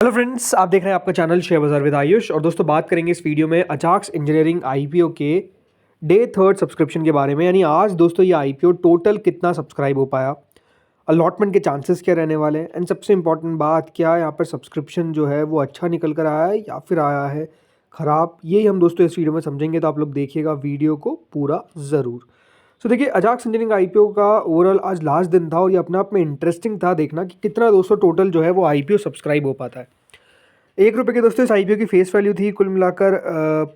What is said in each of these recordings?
Hello friends, आप देख रहे हैं आपका चैनल शेयर बाजार विद आयुष। और दोस्तों, बात करेंगे इस वीडियो में अजाक्स इंजीनियरिंग आईपीओ के डे थर्ड सब्सक्रिप्शन के बारे में। यानी आज दोस्तों ये आईपीओ टोटल कितना सब्सक्राइब हो पाया, अलॉटमेंट के चांसेस क्या रहने वाले हैं, एंड सबसे इंपॉर्टेंट बात क्या है, यहाँ पर सब्सक्रिप्शन जो है वो अच्छा निकल कर आया है या फिर आया है ख़राब, यही हम दोस्तों इस वीडियो में समझेंगे। तो आप लोग देखिएगा वीडियो को पूरा ज़रूर। सो देखिए, अजाक्स इंजीनियरिंग आईपीओ का ओवरऑल आज लास्ट दिन था और ये अपने आप में इंटरेस्टिंग था देखना कि कितना दोस्तों टोटल जो है वो आईपीओ सब्सक्राइब हो पाता है। 1 रुपये की दोस्तों इस आईपीओ की फेस वैल्यू थी। कुल मिलाकर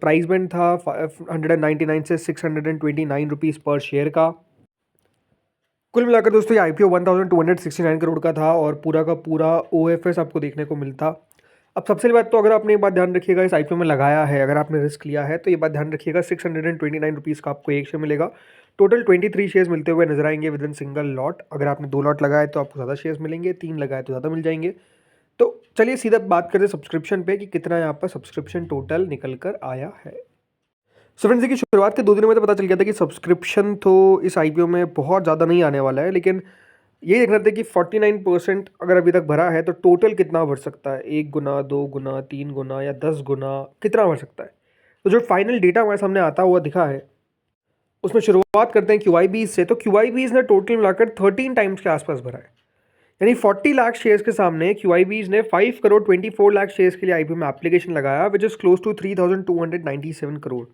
प्राइस बैंड था 599 से 629 रुपीज़ पर शेयर का। कुल मिलाकर दोस्तों ये आईपीओ 1269 करोड़ का था और पूरा का पूरा ओएफएस आपको देखने को मिलता। अब सबसे पहली बात तो अगर आपने ये बात ध्यान रखिएगा, इस आईपीओ में लगाया है, अगर आपने रिस्क लिया है तो ये बात ध्यान रखिएगा, 629 रुपीज़ का आपको एक शेयर मिलेगा। टोटल 23 शेयर्स मिलते हुए नजर आएंगे विद इन सिंगल लॉट। अगर आपने 2 लॉट लगाए तो आपको ज़्यादा शेयर्स मिलेंगे, 3 लगाए तो ज़्यादा मिल जाएंगे। तो चलिए सीधा बात करते हैं सब्सक्रिप्शन पे कि कितना यहाँ पर सब्सक्रिप्शन टोटल निकल कर आया है। सो फ्रेंड्स, देखिए, शुरुआत के 2 दिनों में तो पता चल गया था कि सब्सक्रिप्शन तो इस आईपीओ में बहुत ज़्यादा नहीं आने वाला है, लेकिन ये देख रहे थे कि 49% अगर अभी तक भरा है तो टोटल कितना बढ़ सकता है, 1 गुना, 2 गुना, 3 गुना या 10 गुना, कितना बढ़ सकता है। तो जो फाइनल डेटा हमारे सामने आता हुआ दिखा है उसमें शुरुआत करते हैं क्यूआईबीज से। तो क्यूआईबीज ने टोटल मिलाकर 13 टाइम्स के आसपास भरा है। यानी 40 लाख शेयर्स के सामने क्यूआईबीज ने 5 करोड़ 24 लाख शेयर्स के लिए आईपीओ में एप्लीकेशन लगाया, which is close to 3297 crore.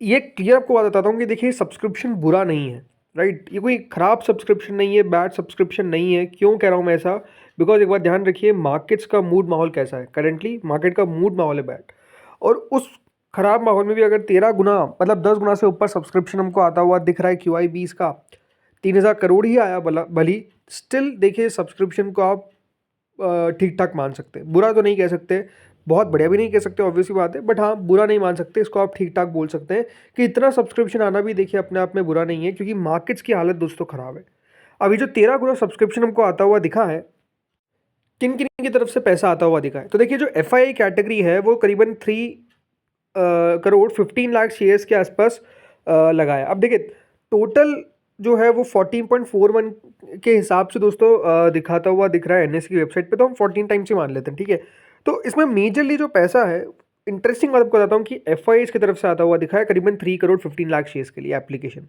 ये क्लियर आपको बात बताता हूँ कि देखिए, सब्सक्रिप्शन बुरा नहीं है, राइट। ये कोई खराब सब्सक्रिप्शन नहीं है, बैड सब्सक्रिप्शन नहीं है। क्यों कह रहा हूँ मैं ऐसा? बिकॉज एक बात ध्यान रखिए, मार्केट्स का मूड माहौल कैसा है करेंटली। मार्केट का मूड माहौल है बैड, और उस खराब माहौल में भी अगर 13 गुना मतलब 10 गुना से ऊपर सब्सक्रिप्शन हमको आता हुआ दिख रहा है क्यूआईबीज का, 3000 करोड़ ही आया भली, स्टिल देखिए सब्सक्रिप्शन को आप ठीक ठाक मान सकते हैं। बुरा तो नहीं कह सकते, बहुत बढ़िया भी नहीं कह सकते, ऑब्वियसली बात है, बट हाँ, बुरा नहीं मान सकते, इसको आप ठीक ठाक बोल सकते हैं कि इतना सब्सक्रिप्शन आना भी देखिए अपने आप में बुरा नहीं है, क्योंकि मार्केट्स की हालत दोस्तों खराब है। अभी जो 13 गुना सब्सक्रिप्शन हमको आता हुआ दिखा है, किन किन की तरफ से पैसा आता हुआ दिखा है, तो देखिए जो एफआईआई कैटेगरी है वो करीबन 3 करोड़ 15 लाख शेयर्स के आसपास लगाया। अब देखिए, टोटल जो है वो 14.41 के हिसाब से दोस्तों दिखाता हुआ दिख रहा है एनएससी की वेबसाइट पे, तो हम 14 टाइम्स ही मान लेते हैं, ठीक है। तो इसमें मेजरली जो पैसा है, इंटरेस्टिंग बात आपको बताता हूँ कि एफआईआई की तरफ से आता हुआ दिखा है करीबन 3 करोड़ 15 लाख शेयर्स के लिए एप्लीकेशन।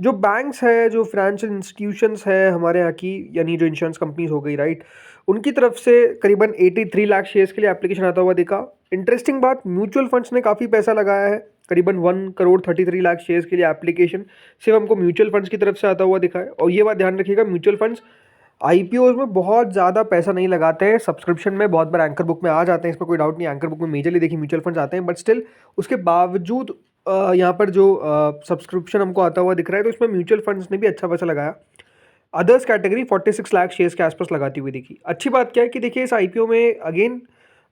जो बैंक्स है, जो फाइनेंशियल इंस्टीट्यूशंस है हमारे यहाँ की, यानी जो इंश्योरेंस कंपनीज हो गई, राइट, उनकी तरफ से करीबन 83 लाख शेयर्स के लिए एप्लीकेशन आता हुआ दिखा। इंटरेस्टिंग बात, म्यूचुअल फंड्स ने काफ़ी पैसा लगाया है, करीबन 1 करोड़ 33 लाख शेयर्स के लिए एप्लीकेशन सिर्फ हमको म्यूचुअल फंड्स की तरफ से आता हुआ दिखा है। और ये बात ध्यान रखिएगा, म्यूचुअल फंड्स आईपीओ में बहुत ज़्यादा पैसा नहीं लगाते हैं, सब्सक्रिप्शन में बहुत बार एंकर बुक में आ जाते हैं, इसमें कोई डाउट नहीं। एंकर बुक में मेजरली देखिए म्यूचुअल फंड्स आते हैं, बट स्टिल उसके बावजूद यहाँ पर जो सब्सक्रिप्शन हमको आता हुआ दिख रहा है, तो इसमें म्यूचुअल फंड्स ने भी अच्छा पैसा लगाया। अदर्स कैटेगरी 46 लाख शेयर्स के आसपास लगाती हुई दिखी। अच्छी बात क्या है कि देखिए, इस आईपीओ में अगेन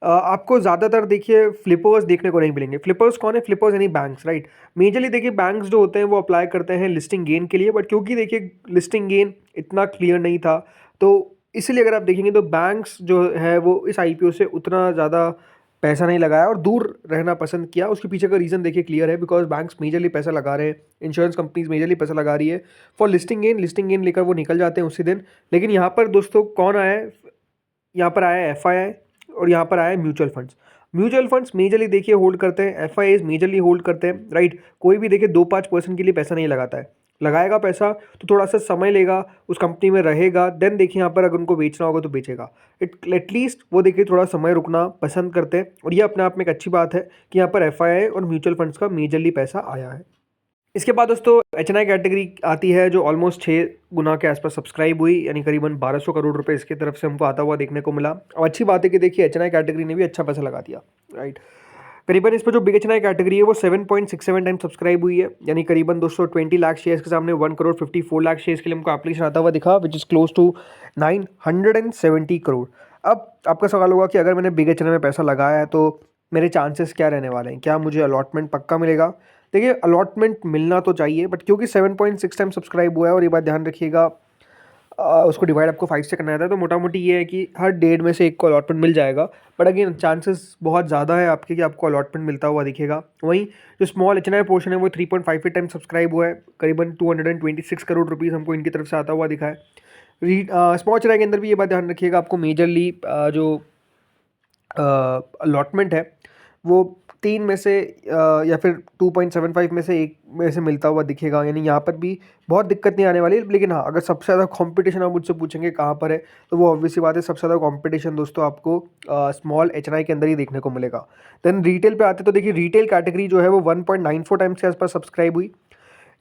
आपको ज़्यादातर देखिए फ्लिपर्स देखने को नहीं मिलेंगे। फ्लिपर्स कौन है? फ्लिपर्स यानी बैंक्स, राइट। मेजरली देखिए बैंक्स जो होते हैं वो अप्लाई करते हैं लिस्टिंग गेन के लिए, बट क्योंकि देखिए लिस्टिंग गेन इतना क्लियर नहीं था, तो इसीलिए अगर आप देखेंगे तो बैंक्स जो है वो इस आईपीओ से उतना ज़्यादा पैसा नहीं लगाया और दूर रहना पसंद किया। उसके पीछे का रीज़न देखिए क्लियर है, बिकॉज बैंक्स मेजरली पैसा लगा रहे हैं, इंश्योरेंस कंपनीज मेजरली पैसा लगा रही है for listing gain. Listing gain लेकर वो निकल जाते हैं उसी दिन। लेकिन यहाँ पर दोस्तों कौन आया है? यहाँ पर आया है एफआईआई और यहाँ पर आया है mutual funds. Mutual funds majorly देखिए होल्ड करते हैं, एफआईआईज मेजरली होल्ड करते हैं, राइट। कोई भी देखिए 2-5% के लिए पैसा नहीं लगाता है। लगाएगा पैसा तो थोड़ा सा समय लेगा, उस कंपनी में रहेगा, देन देखिए यहाँ पर अगर उनको बेचना होगा तो बेचेगा। एटलीस्ट वो देखिए थोड़ा समय रुकना पसंद करते हैं, और ये अपने आप में एक अच्छी बात है कि यहाँ पर एफआईआई और म्यूचुअल फंड्स का मेजरली पैसा आया है। इसके बाद दोस्तों एचएनआई कैटेगरी आती है, जो ऑलमोस्ट 6 गुना के आसपास सब्सक्राइब हुई, यानी करीबन 1200 करोड़ रुपए इसकी तरफ से हमको आता हुआ देखने को मिला। और अच्छी बात है कि देखिए एचएनआई कैटेगरी ने भी अच्छा पैसा लगा दिया, राइट। करीबन इस पर जो बिग एचएनआई कैटेगरी है वो 7.67 टाइम सब्सक्राइब हुई है, यानी करीबन 220 लाख शेयर्स के सामने 1 करोड़ 54 लाख शेयर्स के लिए हमको एप्लीकेशन आता हुआ दिखा, which is close to 970 crore. अब आपका सवाल होगा कि अगर मैंने बिग एचएनआई में पैसा लगाया है तो मेरे चांसेस क्या रहने वाले हैं, क्या मुझे अलॉटमेंट पक्का मिलेगा? देखिए, अलॉटमेंट मिलना तो चाहिए, बट क्योंकि 7.6 टाइम सब्सक्राइब हुआ है, और ये बात ध्यान रखिएगा उसको डिवाइड आपको 5 से करना रहता है, तो मोटा मोटी ये है कि हर 1.5 में से एक को अलॉटमेंट मिल जाएगा। बट अगेन चांसेस बहुत ज़्यादा है आपके कि आपको अलॉटमेंट मिलता हुआ दिखेगा। वहीं जो स्मॉल एचएनआई पोर्शन है वो 3.58 टाइम सब्सक्राइब हुआ है, करीबन 226 करोड़ रुपीज़ हमको इनकी तरफ से आता हुआ दिखा है। स्मॉल एच के अंदर भी ये बात ध्यान रखिएगा, आपको मेजरली जो अलॉटमेंट है वो 3 में से या फिर 2.75 में से 1 में से मिलता हुआ दिखेगा, यानी यहाँ पर भी बहुत दिक्कत नहीं आने वाली। लेकिन हाँ, अगर सबसे ज़्यादा कंपटीशन आप मुझसे पूछेंगे कहाँ पर है, तो वो ऑब्वियस सी बात है, सबसे ज़्यादा कंपटीशन दोस्तों आपको स्मॉल एचएनआई के अंदर ही देखने को मिलेगा। देन रिटेल पे आते तो देखिए, रिटेल कैटेगरी जो है वो 1.94 टाइम्स के आसपास सब्सक्राइब हुई,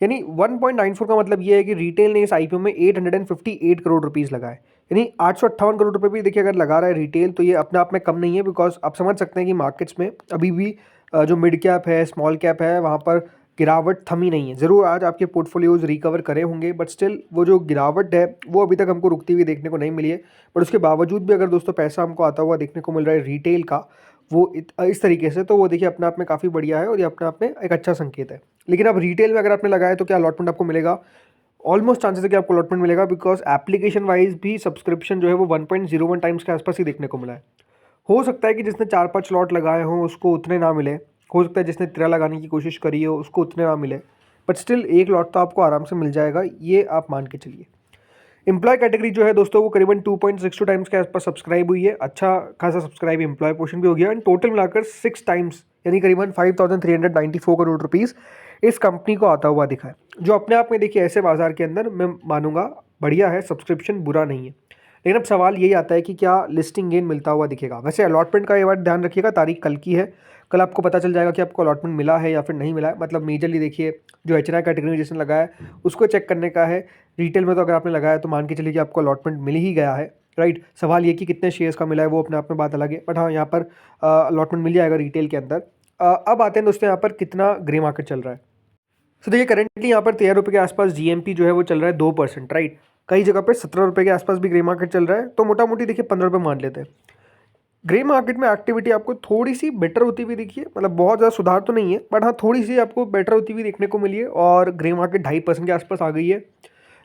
यानी 1.94 का मतलब ये है कि रिटेल ने इस आईपीओ में 858 करोड़ रुपीस लगाए, यानी 858 करोड़ रुपए भी देखिए अगर लगा रहा है रिटेल, तो ये अपने आप में कम नहीं है। बिकॉज आप समझ सकते हैं कि मार्केट्स में अभी भी जो मिड कैप है, स्मॉल कैप है, वहाँ पर गिरावट थमी नहीं है। ज़रूर आज आपके पोर्टफोलियोज रिकवर करे होंगे, बट स्टिल वो जो गिरावट है वो अभी तक हमको रुकती हुई देखने को नहीं मिली है। बट उसके बावजूद भी अगर दोस्तों पैसा हमको आता हुआ देखने को मिल रहा है रिटेल का, वो इस तरीके से, तो वो देखिए अपने आप में काफ़ी बढ़िया है और ये अपने आप में एक अच्छा संकेत है। लेकिन अब रिटेल में अगर आपने लगाया तो क्या अलॉटमेंट आपको मिलेगा? ऑलमोस्ट चांसेस है कि आपको अलॉटमेंट मिलेगा, बिकॉज एप्लीकेशन वाइज भी सब्सक्रिप्शन जो है वो 1.01 टाइम्स के आसपास ही देखने को मिला है। हो सकता है कि जिसने 4-5 स्लॉट लगाए हों उसको उतने ना मिले, हो सकता है जिसने 13 लगाने की कोशिश करी हो उसको उतने ना मिले, बट स्टिल एक लॉट तो आपको आराम से मिल जाएगा, ये आप मान के चलिए। एम्प्लॉय कैटेगरी जो है दोस्तों वो करीबन 2.62 टाइम्स के आसपास सब्सक्राइब हुई है, अच्छा खासा सब्सक्राइब एम्प्लॉय पोर्शन भी हो गया, एंड टोटल मिलाकर 6 टाइम्स यानी करीबन 5,394 करोड़ रुपीस इस कंपनी को आता हुआ दिखा है, जो अपने आप में देखिए ऐसे बाजार के अंदर मैं मानूंगा बढ़िया है, सब्सक्रिप्शन बुरा नहीं है। लेकिन अब सवाल यही आता है कि क्या लिस्टिंग गेन मिलता हुआ दिखेगा। वैसे अलॉटमेंट का ये बात ध्यान रखिएगा, तारीख कल की है, कल आपको पता चल जाएगा कि आपको अलॉटमेंट मिला है या फिर नहीं मिला है। मतलब मेजरली देखिए, जो एच कैटेगरी में जिसने लगाया है उसको चेक करने का है। रिटेल में तो अगर आपने लगाया तो मान के चलिए कि आपको अलॉटमेंट मिल ही गया है, राइट। सवाल ये कि कितने शेयर्स का मिला है वो अपने आप में बात अलग है, बट हाँ यहाँ पर अलॉटमेंट मिल जाएगा रिटेल के अंदर। अब आते हैं दोस्तों यहाँ पर कितना ग्रे मार्केट चल रहा है। तो देखिए करेंटली यहाँ पर 13 रुपये के आसपास जीएमपी जो है वो चल रहा है 2%, राइट। कई जगह पर 17 रुपये के आसपास भी ग्रे मार्केट चल रहा है, तो मोटा मोटी देखिए 15 रुपये मान लेते हैं। ग्रे मार्केट में एक्टिविटी आपको थोड़ी सी बेटर होती हुई दिखी है, मतलब बहुत ज़्यादा सुधार तो नहीं है, बट हाँ थोड़ी सी आपको बेटर होती हुई देखने को मिली है, और ग्रे मार्केट 2.5% के आसपास आ गई है।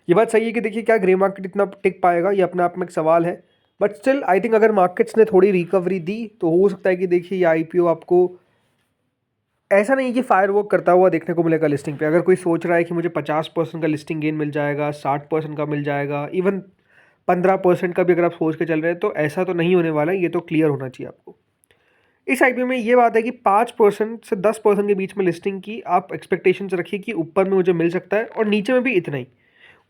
ये बात सही है कि देखिए क्या ग्रे मार्केट इतना टिक पाएगा, ये अपने आप में एक सवाल है। बट स्टिल आई थिंक अगर मार्केट्स ने थोड़ी रिकवरी दी तो हो सकता है कि देखिए ये आईपीओ आपको ऐसा नहीं कि फायर वर्क करता हुआ देखने को मिलेगा लिस्टिंग पे। अगर कोई सोच रहा है कि मुझे 50% का लिस्टिंग गेन मिल जाएगा, 60% का मिल जाएगा, इवन 15% का भी अगर आप सोच के चल रहे हैं, तो ऐसा तो नहीं होने वाला है, ये तो क्लियर होना चाहिए आपको। इस आईपीओ में ये बात है कि 5% से 10% के बीच में लिस्टिंग की आप एक्सपेक्टेशन रखिए कि ऊपर में मुझे मिल सकता है, और नीचे में भी इतना ही,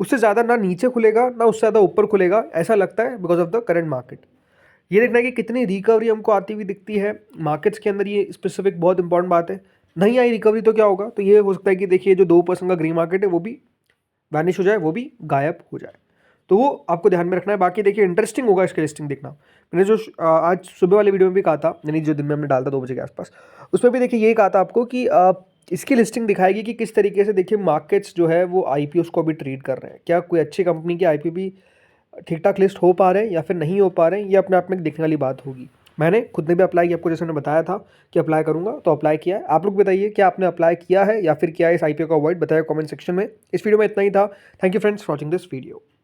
उससे ज़्यादा ना नीचे खुलेगा ना उससे ज़्यादा ऊपर खुलेगा, ऐसा लगता है because of the current market. ये देखना है कि कितनी रिकवरी हमको आती हुई दिखती है मार्केट्स के अंदर, ये स्पेसिफिक बहुत इंपॉर्टेंट बात है। नहीं आई रिकवरी तो क्या होगा, तो ये हो सकता है कि देखिए जो 2% का ग्रीन मार्केट है वो भी वैनिश हो जाए, वो भी गायब हो जाए, तो वो आपको ध्यान में रखना है। बाकी देखिए इंटरेस्टिंग होगा इसके लिस्टिंग देखना। मैंने जो आज सुबह वाले वीडियो में भी कहा था, यानी जो दिन में हमने डाला था 2 बजे के आसपास, उसमें भी देखिए यही कहा था आपको कि इसकी लिस्टिंग दिखाएगी कि किस तरीके से देखिए मार्केट्स जो है वो आईपीओ को भी ट्रीट कर रहे हैं। क्या कोई अच्छी कंपनी के आईपीओ भी ठीक ठाक लिस्ट हो पा रहे हैं या फिर नहीं हो पा रहे हैं, ये अपने आप में देखने वाली बात होगी। मैंने खुद ने भी अप्लाई किया, आपको जैसे मैंने बताया था कि अप्लाई करूंगा, तो अप्लाई किया है। आप लोग बताइए क्या आपने अप्लाई किया है या फिर क्या इस आईपीओ का अवॉइड, बताया कमेंट सेक्शन में। इस वीडियो में इतना ही था। Thank you friends for watching this video.